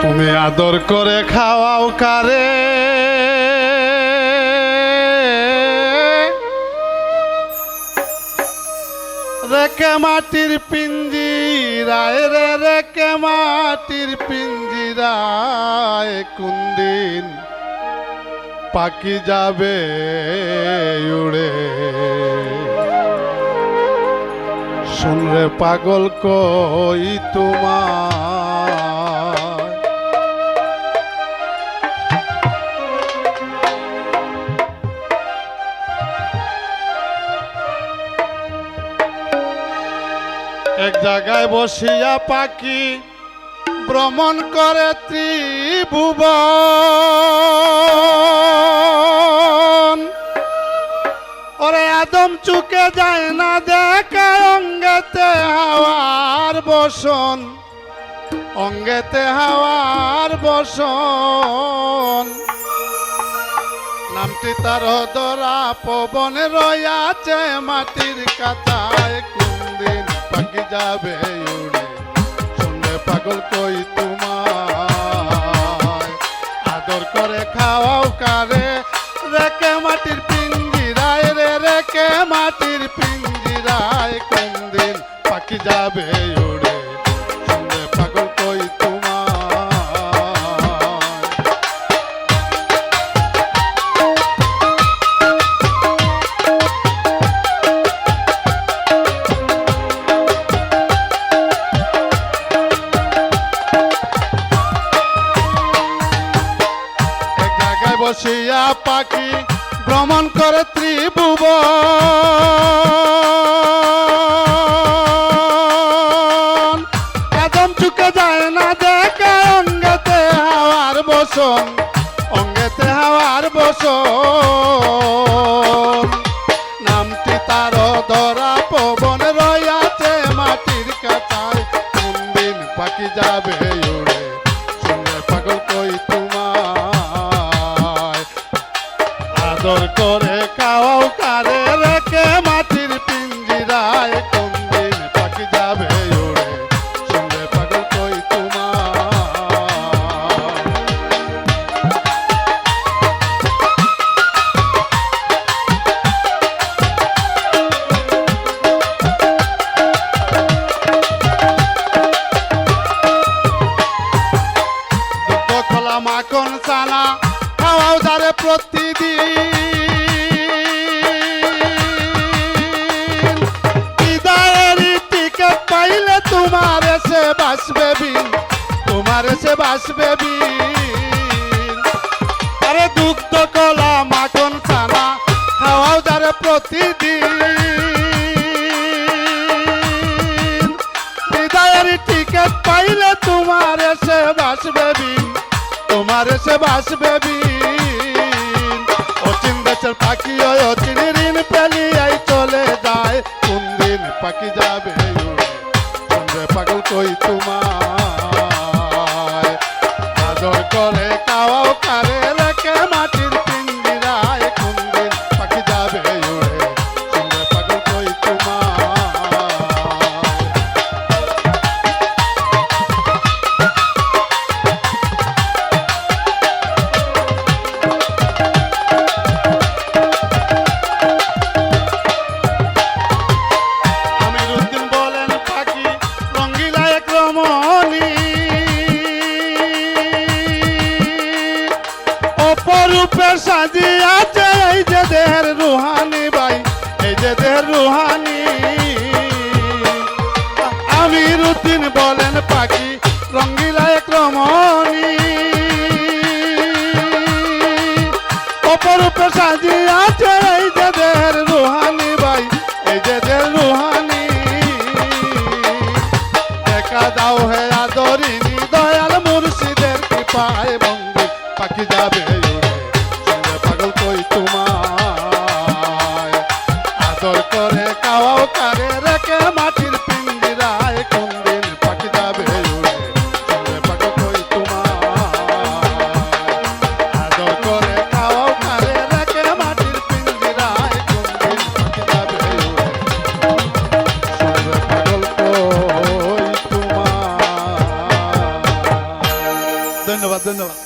তুমি আদর করে খাওয়াও কারে, রেখে মাটির পিঞ্জিরায় রে, রেখে মাটির পিঞ্জিরায় কোন দিন পাখি যাবে উড়ে। শুনরে পাগল কই তোমার, এক জায়গায় বসিয়া পাখি ভ্রমণ করে ত্রিভুবন। ওরে আদম চুকে যায় না দেখে অঙ্গেতে হাওয়ার বসন, অঙ্গেতে হাওয়ার বসন। নামটি তার ধরা পবনে রয়াছে মাটির কাতায়, কোন দিন পাখি যাবে উড়ে। শুনলে পাগল কই তোমার, আদর করে খাওয়াও কারে, রেখে মাটির পিঞ্জিরায় রে, রেখে মাটির পিঞ্জিরায় কোন দিন পাখি যাবে উড়ে। শুনলে পাগল কই তোমার। বসিয়া পাখি ভ্রমণ করে ত্রিভুবন। আদম চুকে যায় না দেখে অঙ্গেতে হাওয়ার বসন, অঙ্গেতে হাওয়ার বসন। নামটি তার ধরা পবন রয়াছে মাটির কাতায়, কোন দিন পাখি যাবে উড়ে। শুনলে পাগল কই তোমার, আদর করে খাওয়াও কারে, রেখে মাটির পিঞ্জিরায় কোন দিন পাখি যাবে উড়ে। শুনলে পাগল কই তোমার। দুধ খোলা মাখন ছানা খাওয়াও যারে প্রতিদিন, বিদায়ের টিকিট পাইলে তোমার এসে বাসবে বিন, তোমার এসে বাসবে বিন। আরে দুগ্ধ কলা মাখন ছানা খাওয়াও যারে প্রতিদিন, বিদায়ের টিকিট পাইলে তোমার এসে বাসবে বিন, তোমার এসে বাসবে বিন। অচিন দেশের পাখি ওই অচিন ঋণ পেলিয়াই চলে যায়, কোন দিন পাখি যাবে উড়ে। শুনবে পাগল কই তোমার, আদর করে খাওয়াও কারে, রেখে মাটির পিঞ্জিরায় কোন দিন পাখি যাবে উড়ে। শুনবে পাগল কই তোমার। অপরূপে সাজিয়াছে এই যে দেহের রুহানি ভাই, এই যে দেহের রুহানি। আমিরুদ্দিন বলেন পাখি রঙ্গিলা এক রমণী, অপরূপে সাজিয়াছে এই যে দেহের রুহানি ভাই, এই যে দেহের রুহানি। দেখা দাও হে আদরিনী দয়াল মুর্শিদের কৃপায়, বন্দি পাখি যাবে উড়ে। শুনলে পাগল কই তোমার, আদর করে খাওয়াও কারে, রেখে মাটির পিঞ্জিরায় কোন দিন পাখি যাবে উড়ে। শুনলে পাগল কই তোমার, আদর করে খাওয়াও কারে, রেখে মাটির পিঞ্জিরায় কোন দিন পাখি যাবে উড়ে। শুনলে পাগল কই তোমার। ধন্যবাদ ধন্যবাদ।